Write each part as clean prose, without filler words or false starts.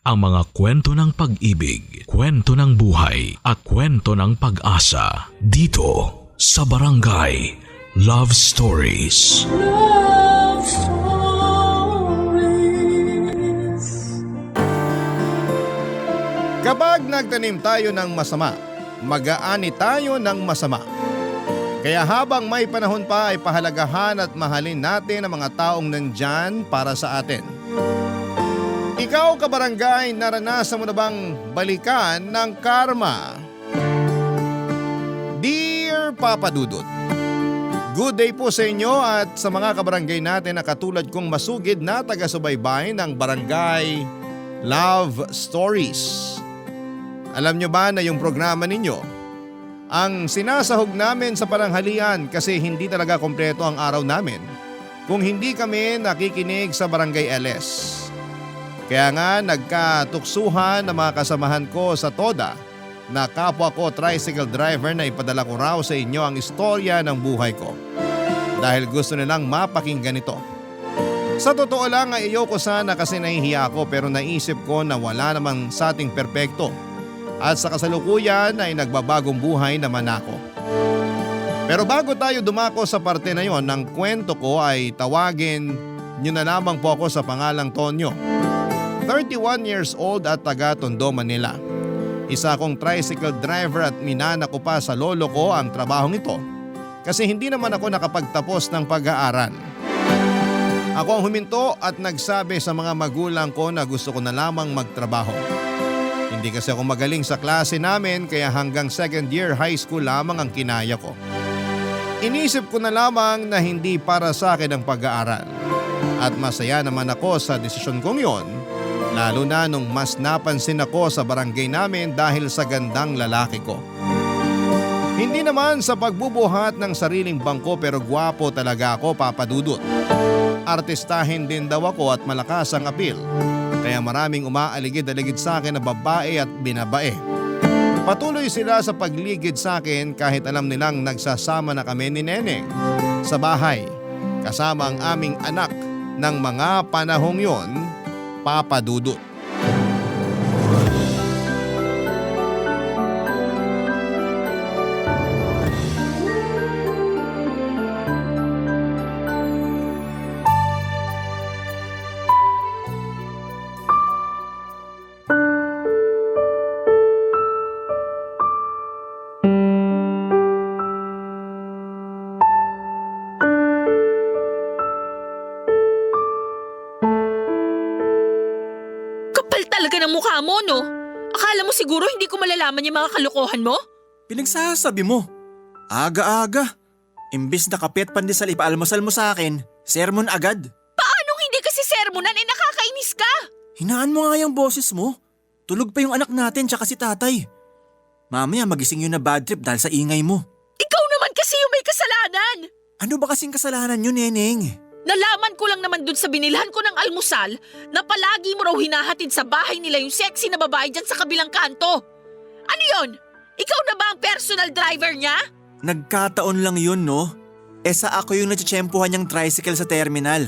ang mga kwento ng pag-ibig, kwento ng buhay at kwento ng pag-asa dito sa Barangay Love Stories. Love Stories. Kapag nagtanim tayo ng masama, mag-aani tayo ng masama. Kaya habang may panahon pa ay pahalagahan at mahalin natin ang mga taong nandyan para sa atin. Ikaw kabarangay, naranasan mo na bang balikan ng karma? Dear Papa Dudut, good day po sa inyo at sa mga kabarangay natin na katulad kong masugid na taga-subaybay ng Barangay Love Stories. Alam nyo ba na yung programa ninyo ang sinasahog namin sa paranghalian kasi hindi talaga kompleto ang araw namin kung hindi kami nakikinig sa Barangay LS. Kaya nga nagkatuksuhan ng mga kasamahan ko sa TODA na kapwa ko tricycle driver na ipadala ko raw sa inyo ang istorya ng buhay ko dahil gusto nilang mapakinggan ito. Sa totoo lang ay ayoko sana kasi nahihiya ako pero naisip ko na wala namang sa ating perpekto. At sa kasalukuyan ay nagbabagong buhay naman ako. Pero bago tayo dumako sa parte na yon ng kwento ko ay tawagin nyo na lamang po ako sa pangalang Tonyo. 31 years old at taga Tondo, Manila. Isa akong tricycle driver at minana ko pa sa lolo ko ang trabahong ito kasi hindi naman ako nakapagtapos ng pag-aaral. Ako ang huminto at nagsabi sa mga magulang ko na gusto ko na lamang magtrabaho. Hindi kasi ako magaling sa klase namin kaya hanggang second year high school lamang ang kinaya ko. Inisip ko na lamang na hindi para sa akin ang pag-aaral. At masaya naman ako sa desisyon kong yon, lalo na nung mas napansin ako sa barangay namin dahil sa gandang lalaki ko. Hindi naman sa pagbubuhat ng sariling bangko pero gwapo talaga ako, Papa Dudut. Artistahin din daw ako at malakas ang appeal. Kaya maraming umaaligid-aligid sa akin na babae at binabae. Patuloy sila sa pagligid sa akin kahit alam nilang nagsasama na kami ni Neneng sa bahay kasama ang aming anak ng mga panahong yon, Papa Dudut. Talaga ng mukha mo, no? Akala mo siguro hindi ko malalaman yung mga kalokohan mo? Pinagsasabi mo. Aga-aga. Imbis na kape at pandesal ipaalmusal mo sa akin, sermon agad. Paanong hindi kasi sermonan nakakainis ka? Hinaan mo nga yung boses mo. Tulog pa yung anak natin tsaka si tatay. Mamaya magising yun na bad trip dahil sa ingay mo. Ikaw naman kasi yung may kasalanan. Ano ba kasing kasalanan yun, Neneng? Nalaman ko lang naman dun sa binilhan ko ng almusal na palagi mo raw hinahatid sa bahay nila yung sexy na babae dyan sa kabilang kanto. Ano yon? Ikaw na ba ang personal driver niya? Nagkataon lang yun, no? Sa ako yung natsyempohan niyang tricycle sa terminal.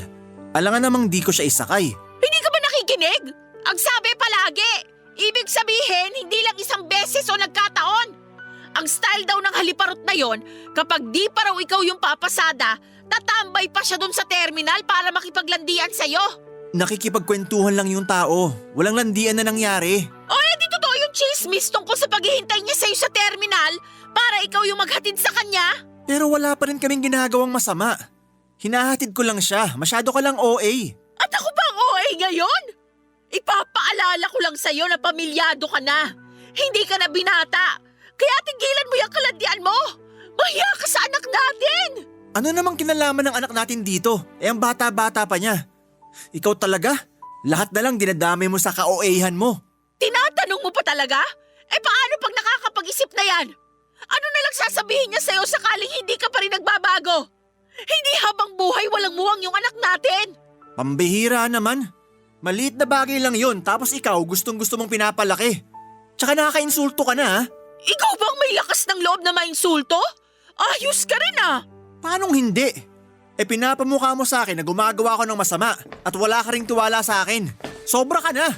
Alangan namang di ko siya isakay. Hindi ka ba nakikinig? Ang sabi palagi, ibig sabihin hindi lang isang beses o nagkataon. Ang style daw ng haliparot na yon, kapag di pa raw ikaw yung papasada, tatambay pa siya dun sa terminal para makipaglandian sa'yo. Nakikipagkwentuhan lang yung tao. Walang landian na nangyari. O di totoo yung chismis tungkol sa paghihintay niya sa'yo sa terminal para ikaw yung maghatid sa kanya? Pero wala pa rin kaming ginagawang masama. Hinahatid ko lang siya. Masyado ka lang OA. At ako ba ang OA ngayon? Ipapaalala ko lang sa'yo na pamilyado ka na. Hindi ka na binata. Kaya tigilan mo yung kalandian mo. Mahiya ka sa anak natin. Ano namang kinalaman ng anak natin dito? Ang bata-bata pa niya. Ikaw talaga? Lahat na lang dinadamay mo sa ka-OA-han mo. Tinatanong mo pa talaga? Paano pag nakakapag-isip na yan? Ano na lang sasabihin niya sa'yo sakaling hindi ka pa rin nagbabago? Hindi habang buhay walang muwang yung anak natin. Pambihira naman. Maliit na bagay lang yun tapos ikaw gustong-gusto mong pinapalaki. Tsaka nakaka-insulto ka na ha? Ikaw bang may lakas ng loob na mainsulto? Ayos ka rin ah. Paanong hindi? Pinapamukha mo sa akin na gumagawa ako ng masama at wala ka ring tiwala sa akin. Sobra ka na.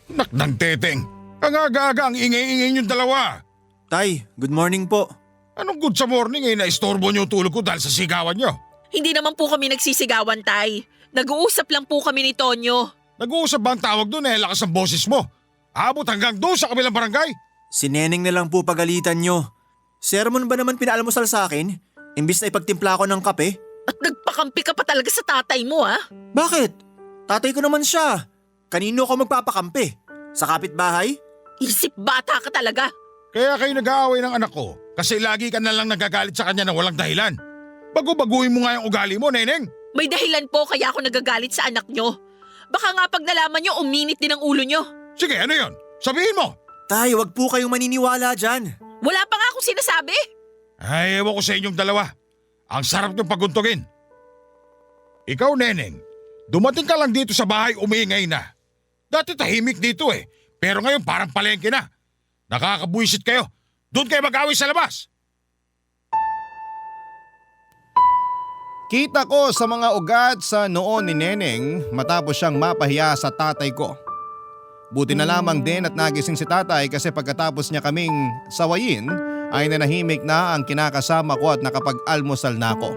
Nakdang teteng, ang aga-aga ang ingay-ingay niyong dalawa. Tay, good morning po. Anong good sa morning na-istorbo niyo tulog ko dahil sa sigawan niyo? Hindi naman po kami nagsisigawan, Tay. Nag-uusap lang po kami ni Tonyo. Nag-uusap ba ang tawag doon lakas ang boses mo? Abot hanggang doon sa kabilang barangay? Si Neneng na lang po pagalitan nyo. Sermon ba naman pinaalmusal sa akin? Imbis na ipagtimpla ko ng kape? At nagpakampi ka pa talaga sa tatay mo, ha? Bakit? Tatay ko naman siya. Kanino ako magpapakampi? Sa kapitbahay? Isip bata ka talaga. Kaya kayo nag-aaway ng anak ko kasi lagi ka na lang nagagalit sa kanya na walang dahilan. Bago-baguhin mo nga yung ugali mo, Neneng. May dahilan po kaya ako nagagalit sa anak nyo. Baka nga pag nalaman nyo, uminit din ang ulo nyo. Sige, ano yon? Sabihin mo. Tay, wag po kayong maniniwala dyan. Wala pa nga akong sinasabi. Ay, ewan ko sa inyong dalawa. Ang sarap niyong paguntugin. Ikaw, Neneng, dumating ka lang dito sa bahay umiingay na. Dati tahimik dito pero ngayon parang palengke na. Nakakabuisit kayo. Doon kayo mag-away sa labas. Kita ko sa mga ugat sa noon ni Neneng matapos siyang mapahiya sa tatay ko. Buti na lamang din at nagising si tatay kasi pagkatapos niya kaming sawayin ay nanahimik na ang kinakasama ko at nakapag-almusal na ako.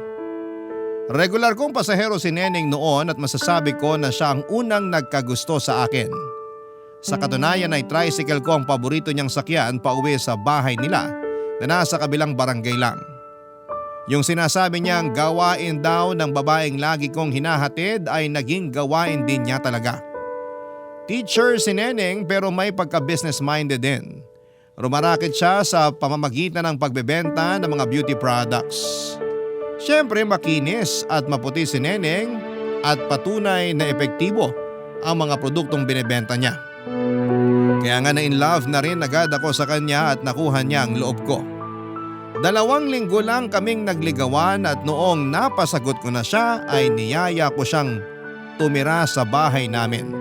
Regular kong pasahero si Neneng noon at masasabi ko na siya ang unang nagkagusto sa akin. Sa katunayan ay tricycle ko ang paborito niyang sakyan pauwi sa bahay nila na nasa kabilang barangay lang. Yung sinasabi niyang gawain daw ng babaeng lagi kong hinahatid ay naging gawain din niya talaga. Teacher si Neneng pero may pagka-business minded din. Rumaraket siya sa pamamagitan ng pagbebenta ng mga beauty products. Siyempre makinis at maputi si Neneng at patunay na epektibo ang mga produktong binebenta niya. Kaya nga na in love na rin agad ako sa kanya at nakuha niya ang loob ko. 2 linggo lang kaming nagligawan at noong napasagot ko na siya ay niyaya ko siyang tumira sa bahay namin.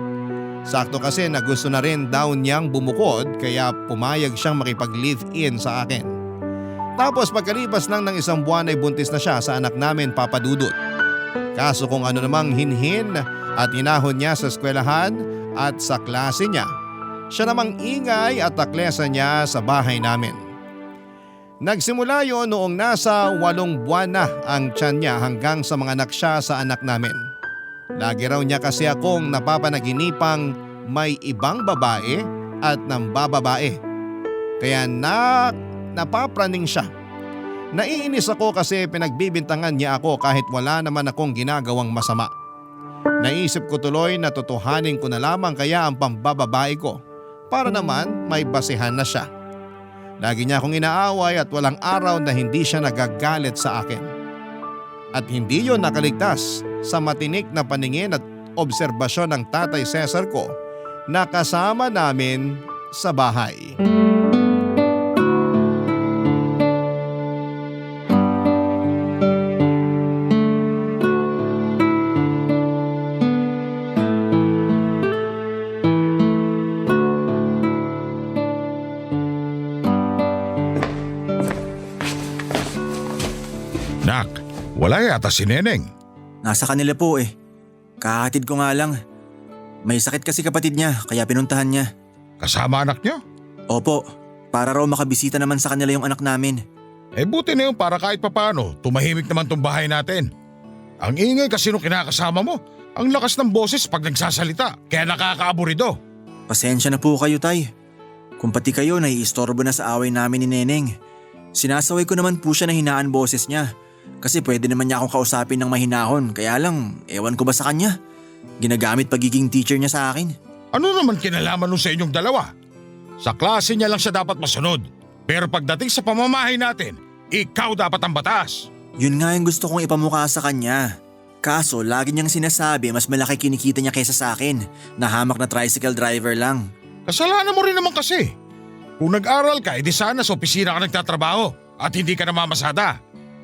Sakto kasi na gusto na rin daw niyang bumukod kaya pumayag siyang makipag-live-in sa akin. Tapos pagkalipas lang ng 1 buwan ay buntis na siya sa anak namin, Papa Dudut. Kaso kung ano namang hinhin at hinahon niya sa eskwelahan at sa klase niya, siya namang ingay at taklesa niya sa bahay namin. Nagsimula yon noong nasa 8 buwan na ang tiyan niya hanggang sa mga anak siya sa anak namin. Lagi raw niya kasi akong napapanaginipang may ibang babae at nambababae. Kaya napapraning siya. Naiinis ako kasi pinagbibintangan niya ako kahit wala naman akong ginagawang masama. Naisip ko tuloy na totohanin ko na lamang kaya ang pambababae ko para naman may basehan na siya. Lagi niya akong inaaway at walang araw na hindi siya nagagalit sa akin. At hindi yon nakaligtas sa matinik na paningin at obserbasyon ng Tatay Cesar ko na kasama namin sa bahay. Nak, wala yata si Neneng. Nasa kanila po Kahatid ko nga lang. May sakit kasi kapatid niya kaya pinuntahan niya. Kasama anak niyo? Opo, para raw makabisita naman sa kanila yung anak namin. Buti na yun para kahit papano tumahimik naman tong bahay natin. Ang ingay kasi nung kinakasama mo. Ang lakas ng boses pag nagsasalita kaya nakakaaburido. Pasensya na po kayo, Tay. Kung pati kayo naiistorbo na sa away namin ni Neneng. Sinasaway ko naman po siya na hinaan boses niya. Kasi pwede naman niya akong kausapin ng mahinahon, kaya lang ewan ko ba sa kanya. Ginagamit pagiging teacher niya sa akin. Ano naman kinalaman nun sa inyong dalawa? Sa klase niya lang siya dapat masunod. Pero pagdating sa pamamahay natin, ikaw dapat ang batas. Yun nga yung gusto kong ipamukha sa kanya. Kaso lagi niyang sinasabi mas malaki kinikita niya kaysa sa akin. Nahamak na tricycle driver lang. Kasalanan mo rin naman kasi. Kung nag-aral ka, edi sana sa opisina ka nagtatrabaho at hindi ka namamasada.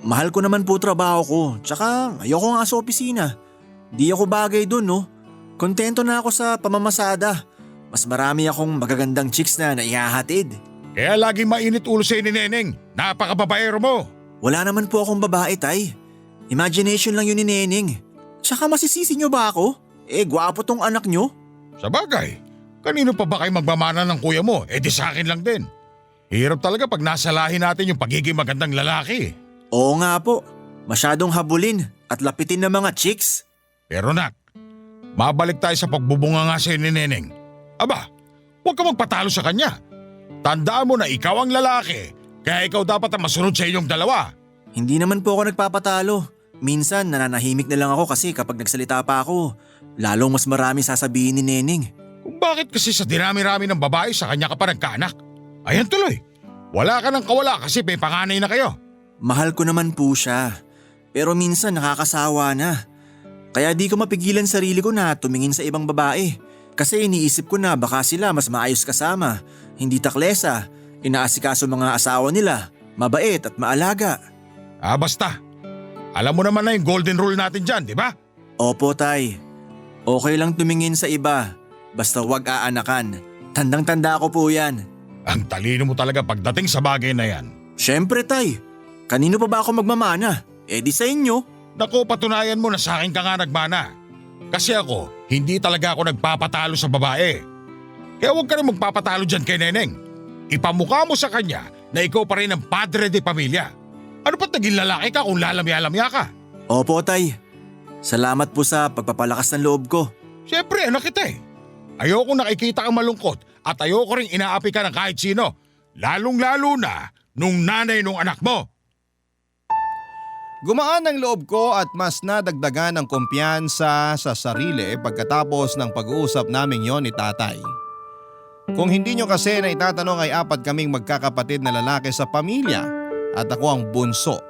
Mahal ko naman po trabaho ko, tsaka ayoko nga sa opisina. Di ako bagay dun, no? Kontento na ako sa pamamasada. Mas marami akong magagandang chicks na naihahatid. Kaya laging mainit ulo sa ni Neneng. Napakababaero mo. Wala naman po akong babae, Tay. Imagination lang yun ni Neneng. Tsaka masisisi niyo ba ako? Gwapo tong anak niyo. Sa bagay, Kanino pa ba kayo magmamana ng kuya mo? Di sa akin lang din. Hirap talaga pag nasalahin natin yung pagiging magandang lalaki. Oo nga po, masyadong habulin at lapitin ng mga chicks. Pero nak, mabalik tayo sa pagbubunga nga sa'yo ni Neneng. Aba, huwag ka magpatalo sa kanya. Tandaan mo na ikaw ang lalaki, kaya ikaw dapat ang masunod sa inyong dalawa. Hindi naman po ako nagpapatalo. Minsan nananahimik na lang ako kasi kapag nagsalita pa ako, lalong mas marami sasabihin ni Neneng. Kung bakit kasi sa dinami-rami ng babae sa kanya ka pa nagkaanak? Ayan tuloy, wala ka ng kawala kasi may panganay na kayo. Mahal ko naman po siya, pero minsan nakakasawa na. Kaya di ko mapigilan sarili ko na tumingin sa ibang babae. Kasi iniisip ko na baka sila mas maayos kasama, hindi taklesa, inaasikaso mga asawa nila, mabait at maalaga. Basta. Alam mo naman na yung golden rule natin dyan, di ba? Opo, tay. Okay lang tumingin sa iba, basta wag aanakan. Tandang-tanda ko po yan. Ang talino mo talaga pagdating sa bagay na yan. Siyempre, tay. Kanino pa ba ako magmamana? Di sa inyo. Naku, patunayan mo na sa akin ka nga nagmana. Kasi ako, hindi talaga ako nagpapatalo sa babae. Kaya huwag ka rin magpapatalo dyan kay Neneng. Ipamukha mo sa kanya na ikaw pa rin ang padre de pamilya. Ano pa't naging lalaki ka kung lalamya-lamya ka? Opo, tay. Salamat po sa pagpapalakas ng loob ko. Siyempre, anak kita eh. Ayoko nakikita kang malungkot at ayoko rin inaapi ka ng kahit sino. Lalong-lalo na nung nanay nung anak mo. Gumaan ang loob ko at mas nadagdagan ng kumpiyansa sa sarili pagkatapos ng pag-uusap namin yon ni tatay. Kung hindi nyo kasi na itatanong ay 4 kaming magkakapatid na lalaki sa pamilya at ako ang bunso.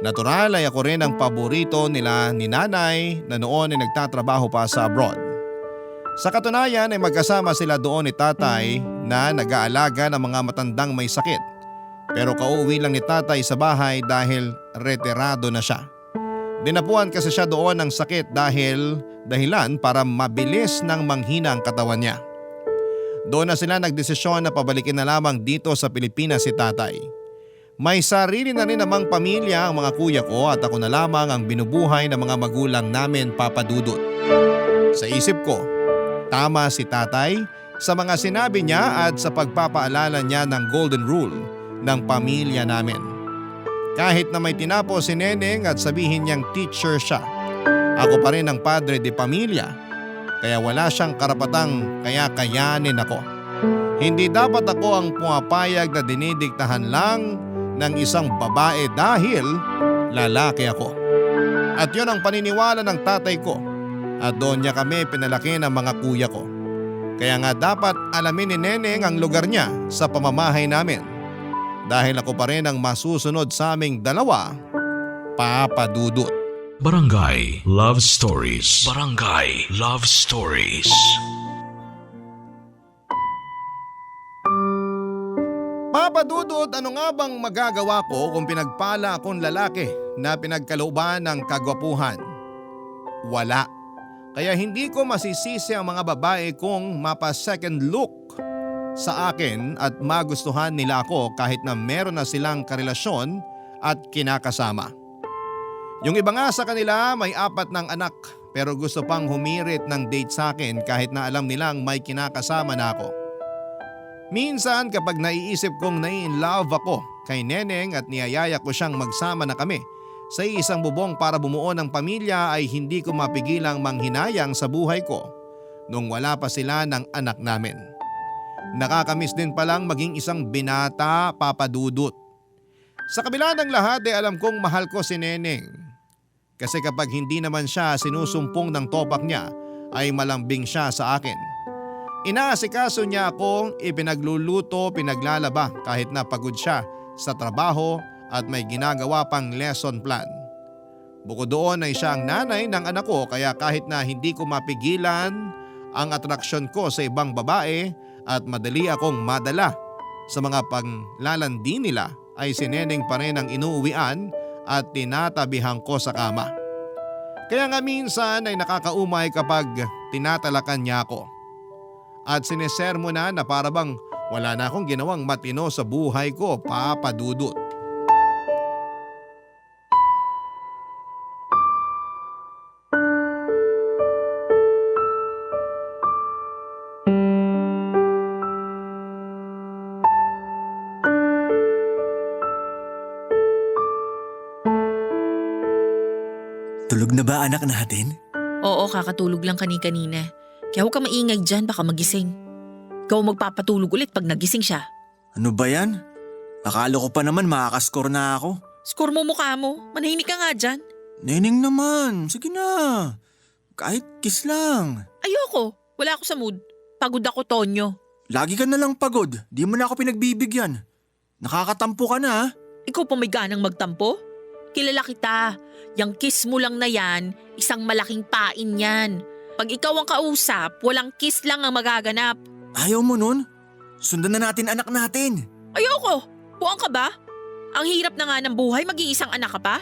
Natural ay ako rin ang paborito nila ni nanay na noon ay nagtatrabaho pa sa abroad. Sa katunayan ay magkasama sila doon ni tatay na nag-aalaga ng mga matandang may sakit. Pero kauwi lang ni tatay sa bahay dahil retirado na siya. Dinapuan kasi siya doon ng sakit dahilan para mabilis nang manghina ang katawan niya. Doon na sila nagdesisyon na pabalikin na lamang dito sa Pilipinas si tatay. May sarili na rin namang pamilya ang mga kuya ko at ako na lamang ang binubuhay ng mga magulang namin, Papa Dudut. Sa isip ko, tama si tatay sa mga sinabi niya at sa pagpapaalala niya ng golden rule ng pamilya namin. Kahit na may tinapos si Neneng at sabihin niyang teacher siya, ako pa rin ang padre de pamilya, kaya wala siyang karapatang kaya kayanin ako. Hindi dapat ako ang pumapayag na dinidiktahan lang ng isang babae dahil lalaki ako. At yun ang paniniwala ng tatay ko at doon niya kami pinalaki ng mga kuya ko. Kaya nga dapat alamin ni Neneng ang lugar niya sa pamamahay namin. Dahil ako pa rin ang masusunod sa aming dalawa, Papa Dudut. Barangay Love Stories. Barangay Love Stories. Papa Dudut, ano nga bang magagawa ko kung pinagpala akong lalaki na pinagkalooban ng kagwapuhan? Wala. Kaya hindi ko masisisi ang mga babae kung mapa-second look sa akin at magustuhan nila ako kahit na meron na silang karelasyon at kinakasama. Yung iba nga sa kanila may 4 ng anak pero gusto pang humirit ng date sa akin kahit na alam nilang may kinakasama na ako. Minsan kapag naiisip kong nai-inlove ako kay Neneng at niyayaya ko siyang magsama na kami sa isang bubong para bumuo ng pamilya ay hindi ko mapigilang manghinayang sa buhay ko nung wala pa sila ng anak namin. Nakakamiss din palang maging isang binata, Papa Dudut. Sa kabila ng lahat ay alam kong mahal ko si Neneng. Kasi kapag hindi naman siya sinusumpong ng topak niya ay malambing siya sa akin. Inaasikaso niya ako, ipinagluluto, pinaglalaba kahit na pagod siya sa trabaho at may ginagawa pang lesson plan. Bukod doon ay siya ang nanay ng anak ko kaya kahit na hindi ko mapigilan ang atraksyon ko sa ibang babae at madali akong madala sa mga panglalandi nila ay si Neneng pa rin ang inuuwian at tinatabihan ko sa kama. Kaya nga minsan ay nakakaumay kapag tinatalakan niya ako. At sinesermo na parabang wala na akong ginawang matino sa buhay ko, Papa Dudut. Tulog na ba anak natin? Oo, kakatulog lang kanina. Kaya huwag ka maingay dyan, baka magising. Ikaw ang magpapatulog ulit pag nagising siya. Ano ba yan? Akala ko pa naman makakascore na ako. Score mo mukha mo, manahimik ka nga dyan. Neneng naman, sige na. Kahit kiss lang. Ayoko, wala ako sa mood. Pagod ako, Tonyo. Lagi ka na lang pagod, di mo na ako pinagbibigyan. Nakakatampo ka na ha? Ikaw pa may ganang magtampo? Kilala kita. Yang kiss mo lang na yan, isang malaking pain yan. Pag ikaw ang kausap, walang kiss lang ang magaganap. Ayaw mo nun? Sundan na natin anak natin. Ayoko! Buang ka ba? Ang hirap na nga ng buhay, mag-iisang anak ka pa?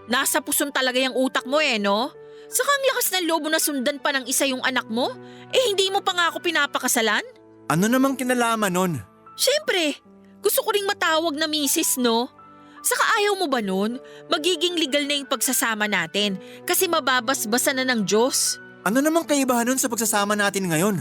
Nasa puson talaga yung utak mo no? Saka ang lakas ng loob mo na sundan pa ng isa yung anak mo? Hindi mo pa nga ako pinapakasalan? Ano namang kinalaman nun? Siyempre, gusto ko ring matawag na misis, no? Saka ayaw mo ba nun? Magiging legal na yung pagsasama natin kasi mababasbasan na ng Diyos. Ano namang kaibahan nun sa pagsasama natin ngayon?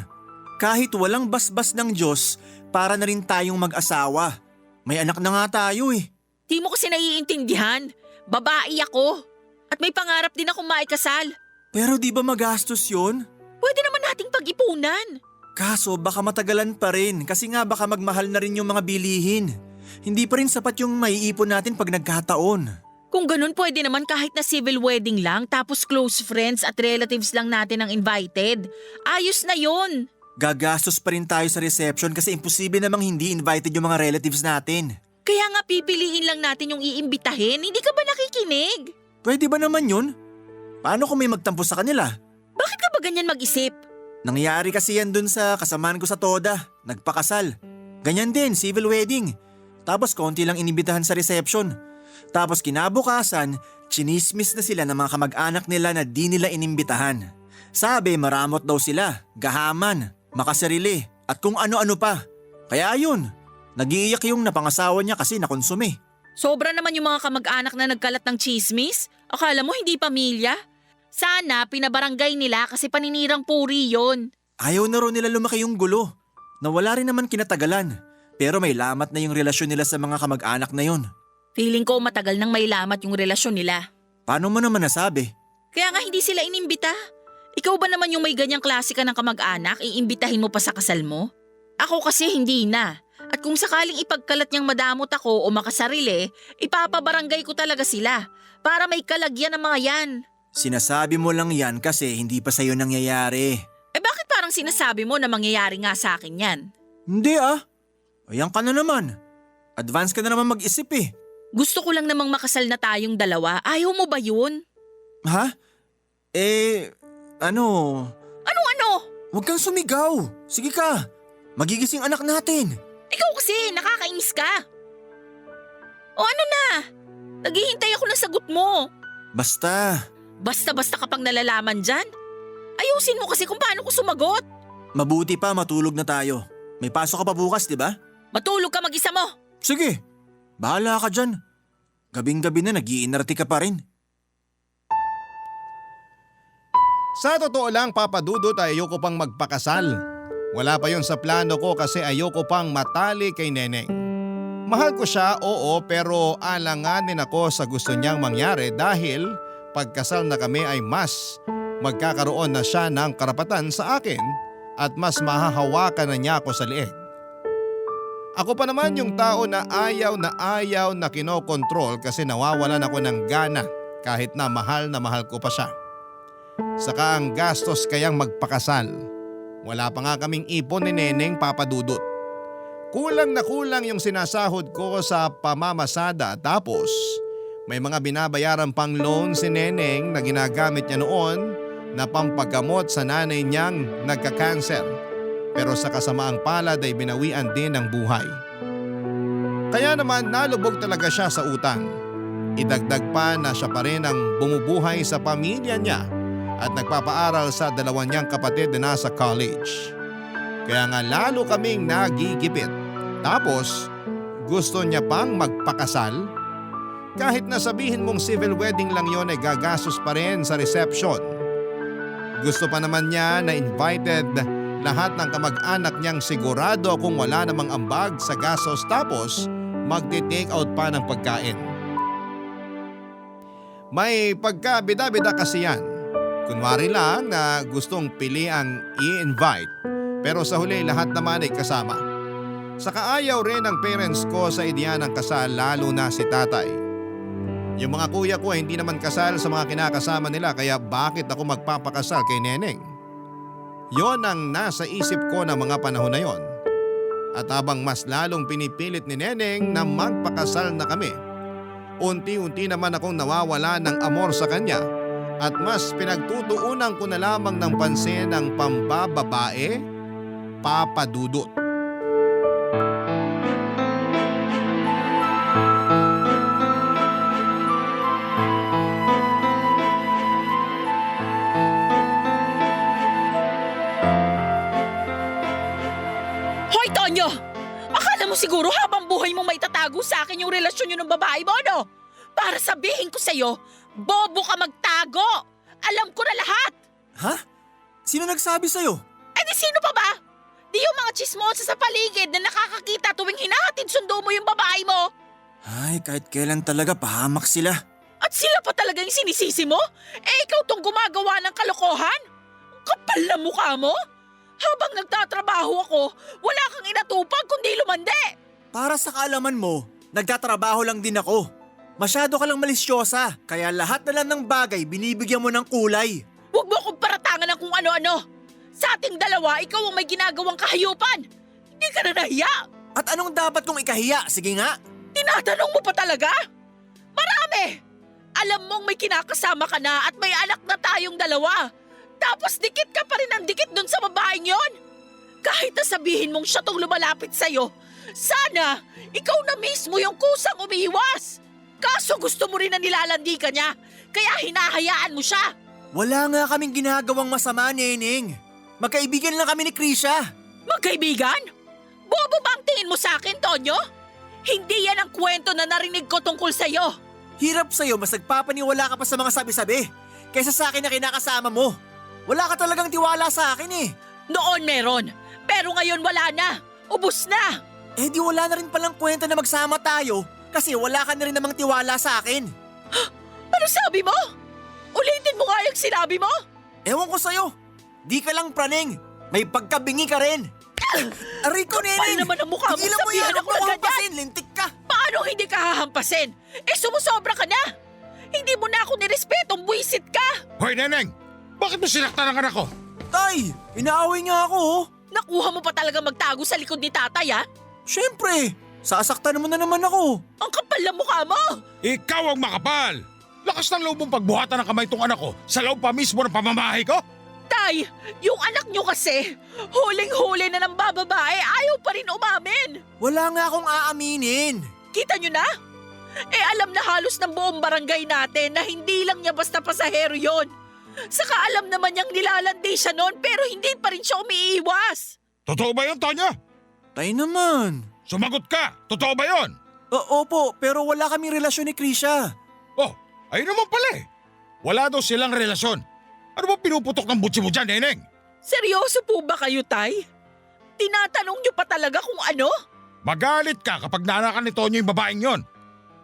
Kahit walang basbas ng Diyos, para na rin tayong mag-asawa. May anak na nga tayo eh. Di mo kasi naiintindihan. Babae ako. At may pangarap din akong maikasal. Pero di ba magastos yun? Pwede naman nating pag-ipunan. Kaso baka matagalan pa rin kasi nga baka magmahal na rin yung mga bilihin. Hindi pa rin sapat yung maiipon natin pag nagkataon. Kung ganun pwede naman kahit na civil wedding lang tapos close friends at relatives lang natin ang invited. Ayos na yun. Gagastos pa rin tayo sa reception kasi imposible namang hindi invited yung mga relatives natin. Kaya nga pipiliin lang natin yung iimbitahin. Hindi ka ba nakikinig? Pwede ba naman yun? Paano kung may magtampo sa kanila? Bakit ka ba ganyan mag-isip? Nangyari kasi yan dun sa kasamaan ko sa Toda. Nagpakasal. Ganyan din, civil wedding. Tapos konti lang inibitahan sa reception. Tapos kinabukasan, chinismis na sila ng mga kamag-anak nila na di nila inimbitahan. Sabi maramot daw sila, gahaman, makasarili at kung ano-ano pa. Kaya ayun, nag-iiyak yung napangasawa niya kasi nakonsume. Sobra naman yung mga kamag-anak na nagkalat ng chismis. Akala mo hindi pamilya? Sana pinabarangay nila kasi paninirang puri yon. Ayaw na rin nila lumaki yung gulo. Nawala rin naman kinatagalan. Pero may lamat na yung relasyon nila sa mga kamag-anak na yon. Feeling ko matagal nang may lamat yung relasyon nila. Paano mo naman nasabi? Kaya nga hindi sila inimbita. Ikaw ba naman yung may ganyang klase ka ng kamag-anak, iimbitahin mo pa sa kasal mo? Ako kasi hindi na. At kung sakaling ipagkalat niyang madamot ako o makasarili, ipapabarangay ko talaga sila para may kalagyan ng mga yan. Sinasabi mo lang yan kasi hindi pa sa'yo nangyayari. Bakit parang sinasabi mo na mangyayari nga sa akin yan? Hindi ah. Ayan ka na naman. Advance ka na naman mag-isip eh. Gusto ko lang namang makasal na tayong dalawa. Ayaw mo ba yun? Ha? Ano? Ano? Huwag kang sumigaw. Sige ka. Magigising anak natin. Ikaw kasi, nakakainis ka. O ano na? Naghihintay ako ng sagot mo. Basta. Basta-basta ka pang nalalaman dyan? Ayusin mo kasi kung paano ko sumagot. Mabuti pa matulog na tayo. May pasok ka pa bukas, di ba? Matulog ka mag-isa mo. Sige. Bahala ka dyan. Gabing-gabi na nag-iinarte ka pa rin. Sa totoo lang, Papa Dudut, ayoko pang magpakasal. Wala pa yun sa plano ko kasi ayoko pang matali kay Neneng. Mahal ko siya, oo, pero alanganin ako sa gusto niyang mangyari dahil pagkasal na kami ay mas magkakaroon na siya ng karapatan sa akin at mas mahahawakan na niya ako sa liig. Ako pa naman yung tao na ayaw na kinokontrol kasi nawawalan ako ng gana kahit na mahal ko pa siya. Saka ang gastos kayang magpakasal. Wala pa nga kaming ipon ni Neneng, Papa Dudut. Kulang na kulang yung sinasahod ko sa pamamasada tapos may mga binabayaran pang loan si Neneng na ginagamit niya noon na pampagamot sa nanay niyang nagka-cancer. Pero sa kasamaang palad ay binawian din ng buhay. Kaya naman nalubog talaga siya sa utang. Idagdag pa na siya pa rin ang bumubuhay sa pamilya niya at nagpapaaral sa dalawa niyang kapatid na nasa college. Kaya nga lalo kaming nagigipit. Tapos gusto niya pang magpakasal? Kahit na sabihin mong civil wedding lang yon ay gagastos pa rin sa reception. Gusto pa naman niya na invited lahat ng kamag-anak niyang sigurado kung wala namang ambag sa gastos tapos magti-take out pa ng pagkain. May pagkabida-bida kasi yan. Kunwari lang na gustong pili ang i-invite pero sa huli lahat naman ay kasama. Saka ayaw rin ng parents ko sa ideya ng kasal lalo na si tatay. Yung mga kuya ko ay hindi naman kasal sa mga kinakasama nila kaya bakit ako magpapakasal kay Neneng? Yon ang nasa isip ko ng mga panahon na yon. At habang mas lalong pinipilit ni Neneng na magpakasal na kami, unti-unti naman akong nawawala ng amor sa kanya at mas pinagtutuunan ko na lamang ng pansin ang pambababae, Papa Dudut. Hoy, Tonyo! Akala mo siguro habang buhay mo may tatago sa akin yung relasyon nyo ng babae mo, no? Para sabihin ko sa'yo, bobo ka magtago! Alam ko na lahat! Ha? Sino nagsabi sa'yo? Eh di sino pa ba? Di yung mga chismosa sa paligid na nakakakita tuwing hinahatid sundo mo yung babae mo? Ay, kahit kailan talaga pahamak sila. At sila pa talaga yung sinisisi mo? Eh ikaw tong gumagawa ng kalokohan? Ang kapal na mukha mo? Habang nagtatrabaho ako, wala kang inatupag kundi lumande. Para sa kaalaman mo, nagtatrabaho lang din ako. Masyado ka lang malisyosa, kaya lahat na lang ng bagay binibigyan mo ng kulay. Huwag mo akong paratangan ng kung ano-ano. Sa ating dalawa, ikaw ang may ginagawang kahayupan. Hindi ka na nahiya. At anong dapat kong ikahiya? Sige nga. Tinatanong mo pa talaga? Marami! Alam mong may kinakasama ka na at may anak na tayong dalawa. Tapos dikit ka pa rin ang dikit dun sa babaeng yon. Kahit na sabihin mong siya tong lumalapit sa'yo, sana ikaw na mismo yung kusang umiiwas. Kaso gusto mo rin na nilalandi ka niya, kaya hinahayaan mo siya. Wala nga kaming ginagawang masama, Neneng. Magkaibigan lang kami ni Krisha. Magkaibigan? Bobo ba ang tingin mo sa akin, Tonyo? Hindi yan ang kwento na narinig ko tungkol sa'yo. Hirap sa'yo mas nagpapaniwala ka pa sa mga sabi-sabi kaysa sa akin na kinakasama mo. Wala ka talagang tiwala sa akin eh. Noon meron, pero ngayon wala na. Ubus na. Eh di wala na rin palang kwenta na magsama tayo kasi wala ka na rin namang tiwala sa akin. Ano sabi mo? Ulitin mo nga yung sinabi mo? Ewan ko sa'yo. Di ka lang praneng. May pagkabingi ka rin. Aray ko, Neneng! Kapal naman ang mukha mo, Tigilan mo sabihan yan, ako huwag mo agad hampasin, lintik ka. Paano hindi ka hahampasin? Eh sumusobra ka na. Hindi mo na ako nirespetong buwisit ka. Hoy, Neneng! Bakit mo sinaktan ang anak ko? Tay, inaaway niya ako oh. Nakuha mo pa talaga magtago sa likod ni tatay, ha? Siyempre, sasaktan mo na naman ako. Ang kapal na mukha mo. Ikaw ang makapal! Lakas ng loob mong pagbuhatan ng kamay tong anak ko sa loob pa mismo ng pamamahay ko? Tay, yung anak nyo kasi, huling-huli na ng bababae, ayaw pa rin umamin. Wala nga akong aaminin. Kita nyo na? Eh alam na halos ng buong barangay natin na hindi lang niya basta pasahero yon. Saka alam naman niyang nilalandi siya noon pero hindi pa rin siya umiiwas. Totoo ba yun, Tonya? Tay naman. Sumagot ka! Totoo ba yun? Opo, pero wala kaming relasyon ni Krisha. Oh, ayun naman pala eh. Wala daw silang relasyon. Ano ba pinuputok ng butsi mo dyan, Neneng? Seryoso po ba kayo, Tay? Tinatanong niyo pa talaga kung ano? Magalit ka kapag nanakan ni Tonyo yung babaeng yon.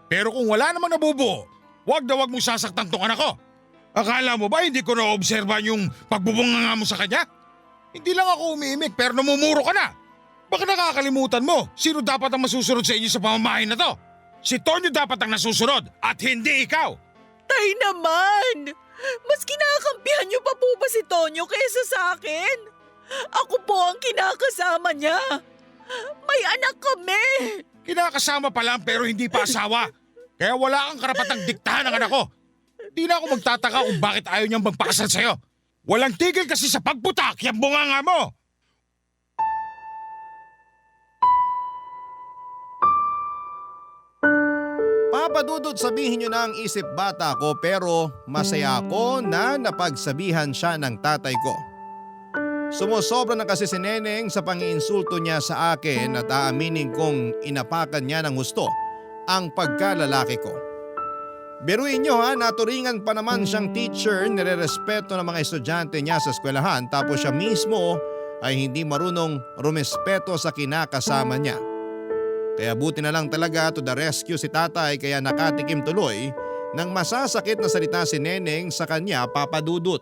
Pero kung wala namang nabubuo, wag na wag mong sasaktan tong anak ko. Akala mo ba hindi ko na-obserban yung pagbubunga mo sa kanya? Hindi lang ako umiimik pero namumuro ka na. Baka nakakalimutan mo, sino dapat ang masusunod sa inyo sa pamamahay na to? Si Tonyo dapat ang nasusunod at hindi ikaw. Tay naman! Mas kinakampihan niyo pa po ba si Tonyo kaysa sa akin? Ako po ang kinakasama niya. May anak kami. Kinakasama pa lang pero hindi pa asawa. Kaya wala kang karapatang diktahan ng anak ko. Di na ako magtataka kung bakit ayaw niyang magpakasal sa'yo. Walang tigil kasi sa pagputak yung bunganga mo. Papadudod sabihin nyo na ang isip bata ko pero masaya ako na napagsabihan siya ng tatay ko. Sumusobra na kasi si Neneng sa pangiinsulto niya sa akin at aaminin kong inapakan niya ng gusto ang pagkalalaki ko. Biruin nyo ha, naturingan pa naman siyang teacher, nirerespeto ng mga estudyante niya sa eskwelahan tapos siya mismo ay hindi marunong rumespeto sa kinakasama niya. Kaya buti na lang talaga to the rescue si tatay kaya nakatikim tuloy ng masasakit na salita si Neneng sa kanya, Papa Dudut.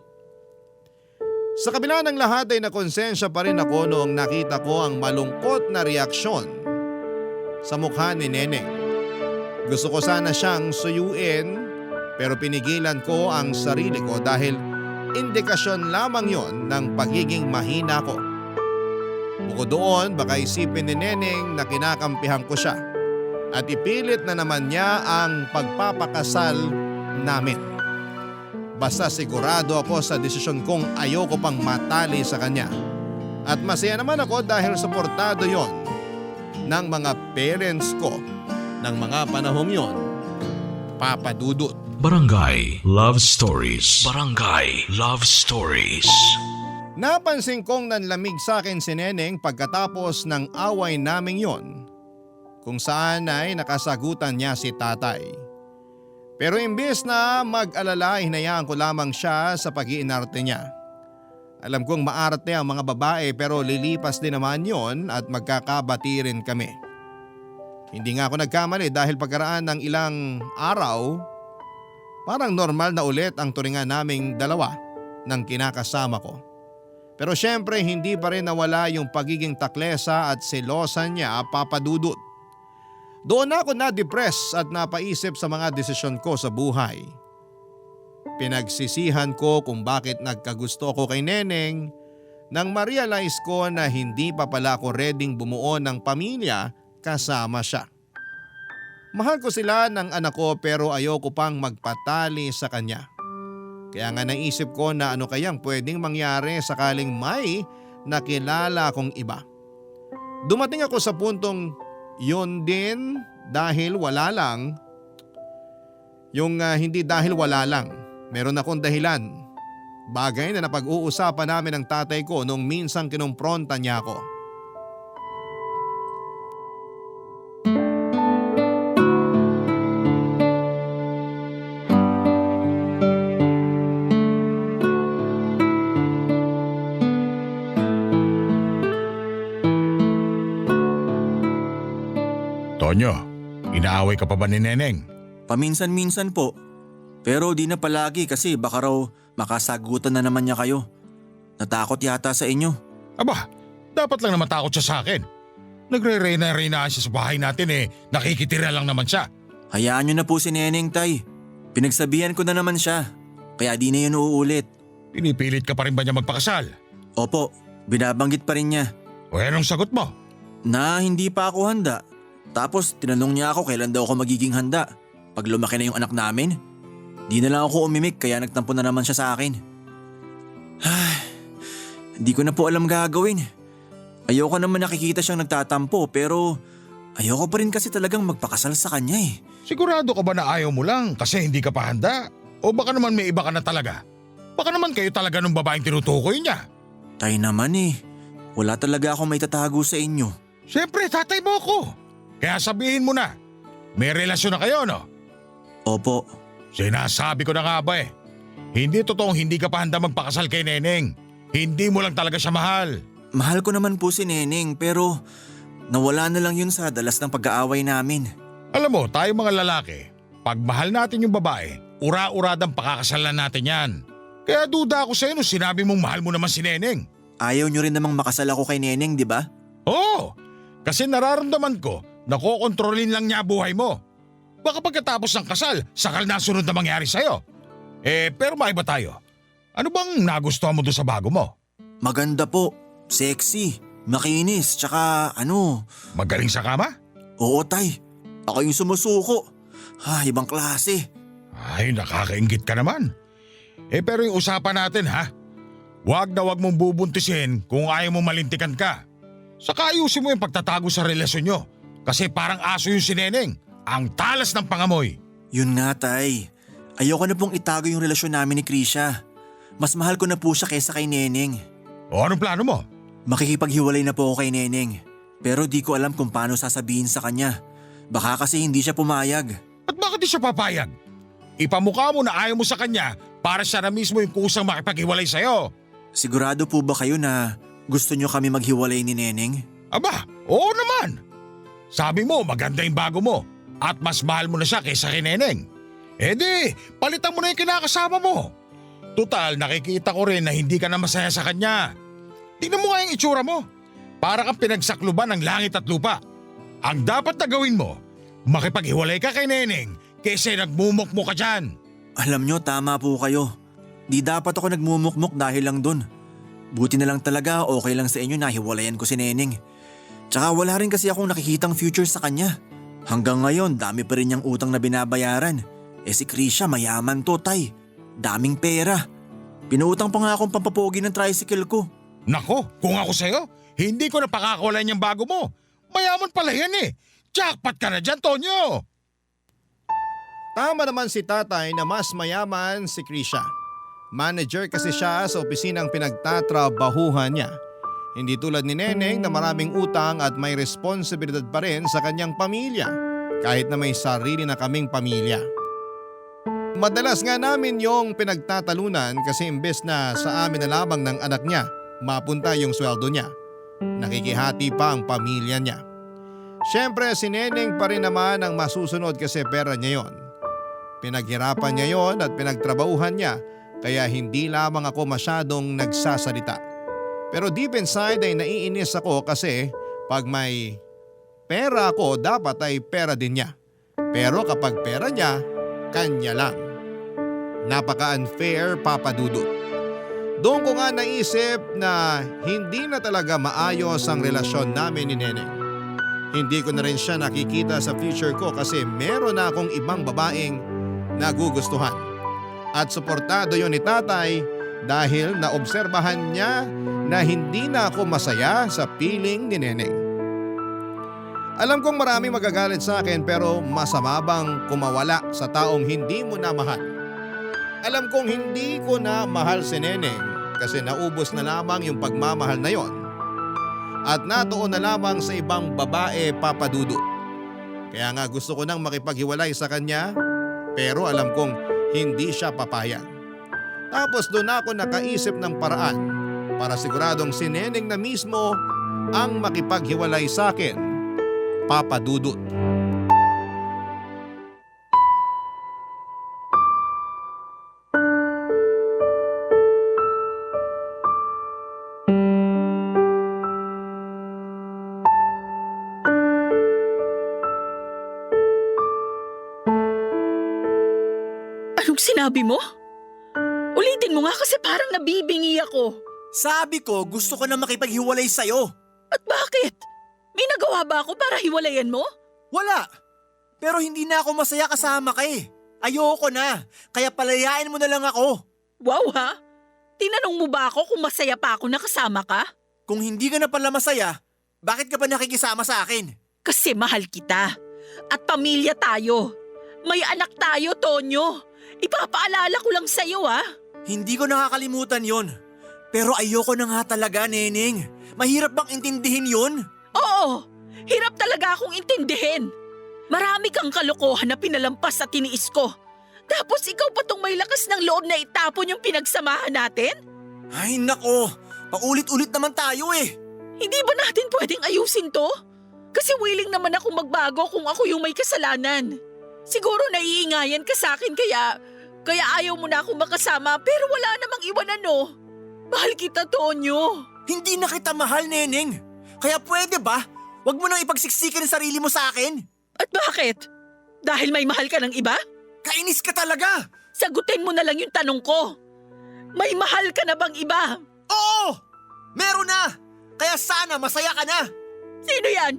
Sa kabila ng lahat ay nakonsensya pa rin ako noong nakita ko ang malungkot na reaksyon sa mukha ni Neneng. Gusto ko sana siyang suyuin pero pinigilan ko ang sarili ko dahil indikasyon lamang yon ng pagiging mahina ko. Bukod doon, baka isipin ni Neneng na kinakampihan ko siya at ipilit na naman niya ang pagpapakasal namin. Basta sigurado ako sa desisyon kong ayoko pang matali sa kanya. At masaya naman ako dahil suportado yon ng mga parents ko ng mga panahong yon, Papa Dudut. Barangay Love Stories. Barangay Love Stories. Napansin kong nanlamig sa akin si Neneng pagkatapos ng away naming yon, kung saan ay nakasagutan niya si tatay. Pero imbes na mag-alala, hinayaan ko lamang siya sa pag-iinarte niya. Alam kong maarte ang mga babae pero lilipas din naman yon at magkakabati rin kami. Hindi nga ako nagkamali dahil pagkaraan ng ilang araw, parang normal na ulit ang turingan naming dalawa ng kinakasama ko. Pero syempre hindi pa rin nawala yung pagiging taklesa at selosa niya, Papa Dudut. Doon ako na-depress at napaisip sa mga desisyon ko sa buhay. Pinagsisihan ko kung bakit nagkagusto ko kay Neneng nang ma-realize ko na hindi pa pala ako readyng bumuo ng pamilya kasama siya. Mahal ko sila ng anak ko pero ayoko pang magpatali sa kanya. Kaya nga naisip ko na ano kayang pwedeng mangyari sakaling may nakilala akong iba. Dumating ako sa puntong yun din dahil wala lang. Hindi dahil wala lang. Meron akong dahilan. Bagay na napag-uusapan namin ng tatay ko nung minsang kinumpronta niya ako. Tonyo, inaaway ka pa ba ni Neneng? Paminsan-minsan po. Pero di na palagi kasi baka raw makasagutan na naman niya kayo. Natakot yata sa inyo. Aba, dapat lang naman takot siya sa akin. Nagre-reyna-reynaan siya sa bahay natin nakikitira lang naman siya. Hayaan niyo na po si Neneng, tay. Pinagsabihan ko na naman siya. Kaya di na yun uulit. Pinipilit ka pa rin ba niya magpakasal? Opo, binabanggit pa rin niya. O anong sagot mo? Na hindi pa ako handa. Tapos tinanong niya ako kailan daw ako magiging handa. Pag lumaki na yung anak namin. Di na lang ako umimik kaya nagtampo na naman siya sa akin. Hindi ko na po alam gagawin. Ayoko naman nakikita siyang nagtatampo pero ayoko pa rin kasi talagang magpakasal sa kanya eh. Sigurado ka ba na ayaw mo lang kasi hindi ka pa handa? O baka naman may iba ka na talaga? Baka naman kayo talaga ng babaeng tinutukoy niya. Tay naman eh. Wala talaga akong may tatago sa inyo. Siyempre, tatay mo ako. Kaya sabihin mo na. May relasyon na kayo, no? Opo. Sinasabi ko na nga ba Hindi totoong hindi ka pa handa magpakasal kay Neneng. Hindi mo lang talaga siya mahal. Mahal ko naman po si Neneng pero nawala na lang yun sa dalas ng pag-aaway namin. Alam mo, tayo mga lalaki, pag mahal natin yung babae, ura-uradang pakakasalan natin yan. Kaya duda ako sa'yo nung sinabi mong mahal mo naman si Neneng. Ayaw nyo rin namang makasal ako kay Neneng, di ba? Oo, kasi nararamdaman ko na kokontrolin lang niya buhay mo. Baka pagkatapos ng kasal, sakal na sunod na mangyari sa'yo. Pero maiba tayo. Ano bang nagustuhan mo doon sa bago mo? Maganda po, sexy, makinis, tsaka Magaling sa kama? Oo tay, ako yung sumusuko. Ibang klase. Ay, nakakaingit ka naman. Pero yung usapan natin Huwag na huwag mong bubuntisin kung ayaw mo malintikan ka. Saka ayusin mo yung pagtatago sa relasyon nyo. Kasi parang aso yung si Neneng. Ang talas ng pangamoy. Yun nga tay, ayoko na pong itago yung relasyon namin ni Krisha. Mas mahal ko na po siya kaysa kay Neneng. O anong plano mo? Makikipaghiwalay na po ako kay Neneng. Pero di ko alam kung paano sasabihin sa kanya. Baka kasi hindi siya pumayag. At bakit di siya papayag? Ipamukha mo na ayaw mo sa kanya para siya na mismo yung kusang makipaghiwalay sa'yo. Sigurado po ba kayo na gusto nyo kami maghiwalay ni Neneng? Aba, oo naman. Sabi mo maganda yung bago mo at mas mahal mo na siya kaysa kay Neneng. Eh di, palitan mo na yung kinakasama mo. Tutal, nakikita ko rin na hindi ka na masaya sa kanya. Tingnan mo nga yung itsura mo. Para kang pinagsakluban ng langit at lupa. Ang dapat na gawin mo, makipaghiwalay ka kay Neneng kaysa nagmumukmo ka dyan. Alam nyo, tama po kayo. Di dapat ako nagmumukmok dahil lang dun. Buti na lang talaga okay lang sa inyo na hiwalayan ko si Neneng. Tsaka wala rin kasi akong nakikitang future sa kanya. Hanggang ngayon, dami pa rin niyang utang na binabayaran. Eh si Krisha mayaman to, tay. Daming pera. Pinuutang pa nga akong pampapogi ng tricycle ko. Nako, kung ako sa'yo, hindi ko na pakakawalan yung bago mo. Mayaman pala yan eh. Jackpot ka na dyan, Tonyo. Tama naman si tatay na mas mayaman si Krisha. Manager kasi siya sa opisinang pinagtatrabahuhan niya. Hindi tulad ni Neneng na maraming utang at may responsibilidad pa rin sa kanyang pamilya. Kahit na may sarili na kaming pamilya. Madalas nga namin yung pinagtatalunan kasi imbes na sa amin na lamang ng anak niya mapunta yung sweldo niya. Nakikihati pa ang pamilya niya. Siyempre si Neneng pa rin naman ang masusunod kasi pera niya yon. Pinaghirapan niya yon at pinagtrabahuhan niya kaya hindi lamang ako masyadong nagsasalita. Pero deep inside ay naiinis ako kasi pag may pera ako dapat ay pera din niya. Pero kapag pera niya, kanya lang. Napaka-unfair, Papa Dudut. Doon ko nga naisip na hindi na talaga maayos ang relasyon namin ni Neneng. Hindi ko na rin siya nakikita sa future ko kasi meron na akong ibang babaeng nagugustuhan. At suportado yon ni tatay dahil naobserbahan niya na hindi na ako masaya sa piling ni Neneng. Alam kong maraming magagalit sa akin pero masama bang kumawala sa taong hindi mo na mahal? Alam kong hindi ko na mahal si Neneng kasi naubos na lamang yung pagmamahal na yon. At natuon na lamang sa ibang babae, Papa Dudut. Kaya nga gusto ko nang makipaghiwalay sa kanya pero alam kong hindi siya papayag. Tapos doon ako nakaisip ng paraan para siguradong si Neneng na mismo ang makipaghiwalay sa akin, Papa Dudut. Anong sinabi mo? Ulitin mo nga kasi parang nabibingi ako. Sabi ko gusto ko na makipaghiwalay sa'yo. At bakit? May nagawa ba ako para hiwalayan mo? Wala. Pero hindi na ako masaya kasama ka eh. Ayoko na. Kaya palayain mo na lang ako. Wow ha? Tinanong mo ba ako kung masaya pa ako nakasama ka? Kung hindi ka na pala masaya, bakit ka pa nakikisama sa akin? Kasi mahal kita. At pamilya tayo. May anak tayo, Tonyo. Ipapaalala ko lang sa'yo ha. Hindi ko nakakalimutan yon. Pero ayoko na nga talaga, Neneng. Mahirap bang intindihin yon? Oo, hirap talaga akong intindihin. Marami kang kalokohan na pinalampas at tiniis ko. Tapos ikaw pa tong may lakas ng loob na itapon yung pinagsamahan natin? Ay nako, paulit-ulit naman tayo eh. Hindi ba natin pwedeng ayusin to? Kasi willing naman ako magbago kung ako yung may kasalanan. Siguro naiingayan ka sa akin kaya ayaw mo na akong makasama pero wala namang iwanan no. Mahal kita, Tonyo. Hindi na kita mahal, Neneng. Kaya pwede ba? Huwag mo nang ipagsiksikan ang sarili mo sa akin. At bakit? Dahil may mahal ka ng iba? Kainis ka talaga. Sagutin mo na lang yung tanong ko. May mahal ka na bang iba? Oo! Meron na! Kaya sana masaya ka na. Sino yan?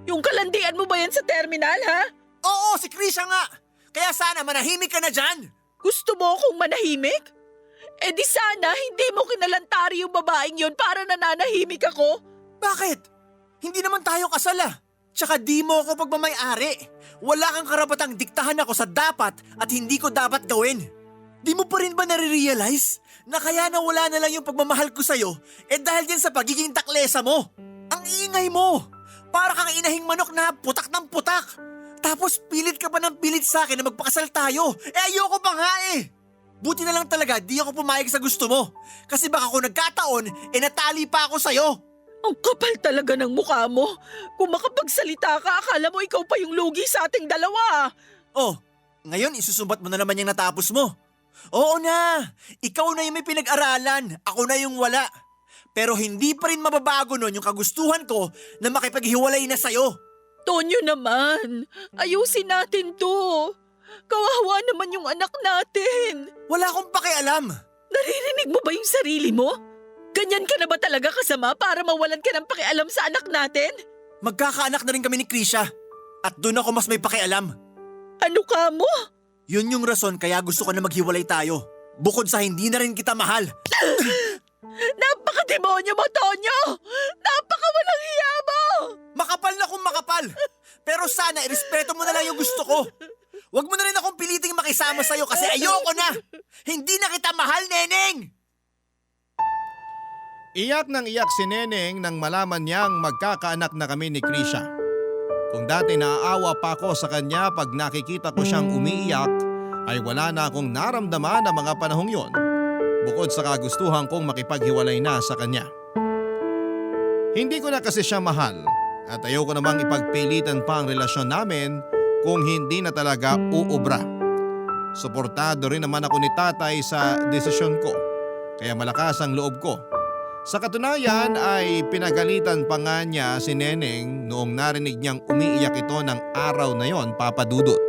Yung kalandian mo ba yan sa terminal, ha? Oo, si Krisha nga. Kaya sana manahimik ka na dyan. Gusto mo akong manahimik? Eh di sana hindi mo kinalantari yung babaeng yon para nananahimik ako. Bakit? Hindi naman tayo kasal ah. Tsaka di mo ako pagmamayari. Wala kang karapatang diktahan ako sa dapat at hindi ko dapat gawin. Di mo pa rin ba nare-realize na kaya nawala na lang yung pagmamahal ko sa'yo dahil din sa pagiging taklesa mo? Ang ingay mo! Para kang inahing manok na putak ng putak. Tapos pilit ka pa ng pilit sa akin na magpakasal tayo. Ayoko pa nga eh. Buti na lang talaga di ako pumayag sa gusto mo. Kasi baka kung nagkataon, natali pa ako sa'yo. Ang kapal talaga ng mukha mo. Kung makapagsalita ka, akala mo ikaw pa yung lugi sa ating dalawa. Oh, Ngayon isusumbat mo na naman yung natapos mo. Oo na, ikaw na yung may pinag-aralan, ako na yung wala. Pero hindi pa rin mababago nun yung kagustuhan ko na makipaghiwalay na sa'yo. Tonyo naman, ayusin natin to. Kawawa naman yung anak natin. Wala akong pakialam. Naririnig mo ba yung sarili mo? Ganyan ka na ba talaga kasama para mawalan ka ng pakialam sa anak natin? Magkakaanak na rin kami ni Krisha. At doon ako mas may pakialam. Ano ka mo? Yun yung rason kaya gusto ko na maghiwalay tayo. Bukod sa hindi na rin kita mahal. Napaka-demonyo mo, Tonyo! Napaka-walang hiya mo! Makapal na kung makapal. Pero sana irespeto mo na lang yung gusto ko. Huwag mo na rin akong piliting makisama sa'yo kasi ayoko na. Hindi na kita mahal, Neneng! Iyak nang iyak si Neneng nang malaman niyang magkakaanak na kami ni Krisha. Kung dati naaawa pa ako sa kanya pag nakikita ko siyang umiiyak, ay wala na akong naramdaman na mga panahong yon, bukod sa kagustuhan kong makipaghiwalay na sa kanya. Hindi ko na kasi siya mahal at ayoko namang ipagpilitan pa ang relasyon namin kung hindi na talaga uubra. Suportado rin naman ako ni tatay sa desisyon ko, kaya malakas ang loob ko. Sa katunayan ay pinagalitan pa nga niya si Neneng noong narinig niyang umiiyak ito ng araw na yon, Papa Dudut.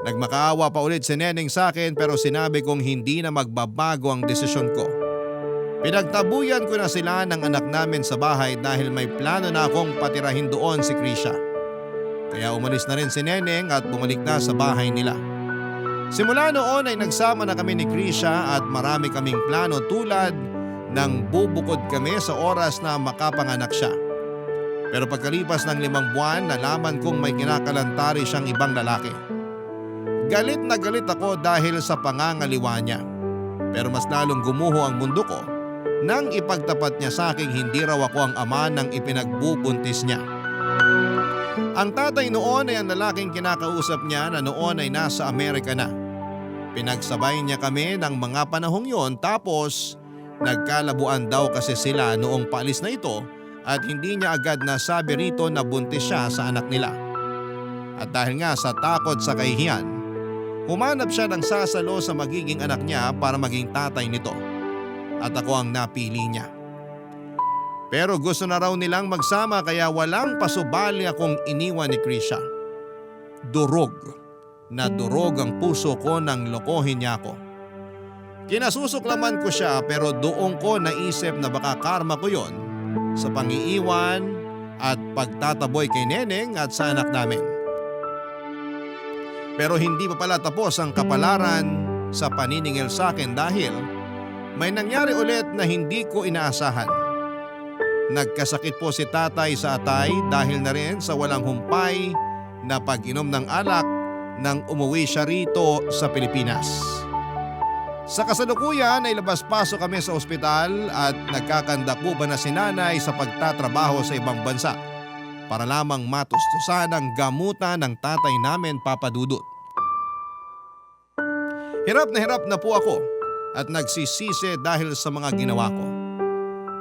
Nagmakaawa pa ulit si Neneng sa akin pero sinabi kong hindi na magbabago ang desisyon ko. Pinagtabuyan ko na sila ng anak namin sa bahay dahil may plano na akong patirahin doon si Krisha. Kaya umalis na rin si Neneng at bumalik na sa bahay nila. Simula noon ay nagsama na kami ni Krisha at marami kaming plano tulad nang bubukod kami sa oras na makapanganak siya. Pero pagkalipas ng 5 buwan, nalaman kong may kinakalantari siyang ibang lalaki. Galit na galit ako dahil sa pangangaliwa niya. Pero mas lalong gumuho ang mundo ko nang ipagtapat niya sa aking hindi raw ako ang ama ng ipinagbubuntis niya. Ang tatay noon ay ang lalaking kinakausap niya na noon ay nasa Amerika na. Pinagsabay niya kami ng mga panahong yon tapos nagkalabuan daw kasi sila noong paalis na ito at hindi niya agad nasabi rito na buntis siya sa anak nila. At dahil nga sa takot sa kahihiyan, humanap siya ng sasalo sa magiging anak niya para maging tatay nito. At ako ang napili niya. Pero gusto na raw nilang magsama kaya walang pasubali akong iniwan ni Krisha. Durog na durog ang puso ko nang lokohin niya ako. Kinasusuklaman ko siya pero doon ko naisip na baka karma ko yon sa pangiiwan at pagtataboy kay Neneng at sa anak namin. Pero hindi pa pala tapos ang kapalaran sa paniningil sa akin dahil may nangyari ulit na hindi ko inaasahan. Nagkasakit po si tatay sa atay dahil na rin sa walang humpay na pag-inom ng alak nang umuwi siya rito sa Pilipinas. Sa kasalukuyan ay labas-pasok kami sa ospital at nagkakandako na si nanay sa pagtatrabaho sa ibang bansa para lamang matustusan ang gamutan ng tatay namin, Papa Dudut. Hirap na po ako at nagsisisi dahil sa mga ginawa ko.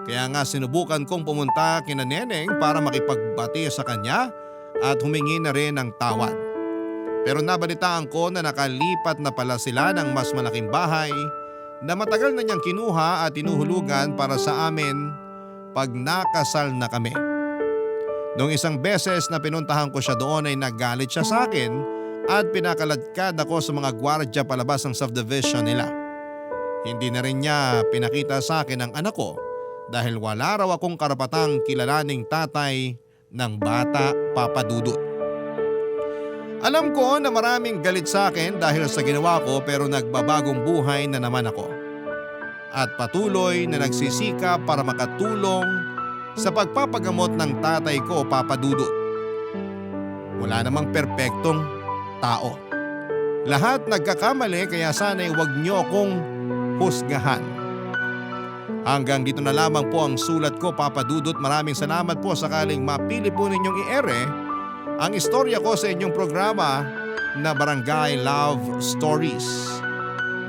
Kaya nga sinubukan kong pumunta kina Neneng para makipagbati sa kanya at humingi na rin ng tawad. Pero nabalitaan ko na nakalipat na pala sila ng mas malaking bahay na matagal na niyang kinuha at tinuhulugan para sa amin pag nakasal na kami. Noong isang beses na pinuntahan ko siya doon ay naggalit siya sa akin at pinakaladkad ako sa mga gwardya palabas ng subdivision nila. Hindi na rin niya pinakita sa akin ang anak ko dahil wala raw akong karapatang kilalaning tatay ng bata, Papa Dudut. Alam ko na maraming galit sa akin dahil sa ginawa ko pero nagbabagong buhay na naman ako. At patuloy na nagsisikap para makatulong sa pagpapagamot ng tatay ko, Papa Dudut. Wala namang perpektong tao. Lahat nagkakamali kaya sana'y huwag niyo akong husgahan. Hanggang dito na lamang po ang sulat ko, Papa Dudut. Maraming salamat po sakaling mapili po ninyong i-ere ang istorya ko sa inyong programa na Barangay Love Stories.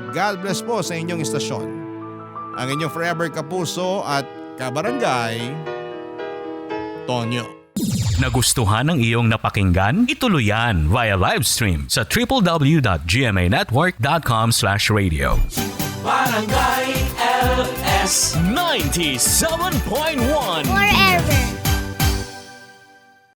God bless po sa inyong istasyon. Ang inyong forever kapuso at kabarangay, Tonyo. Nagustuhan ng iyong napakinggan? Ituloy yan via live stream sa www.gmanetwork.com/radio. Barangay LS 97.1 Forever.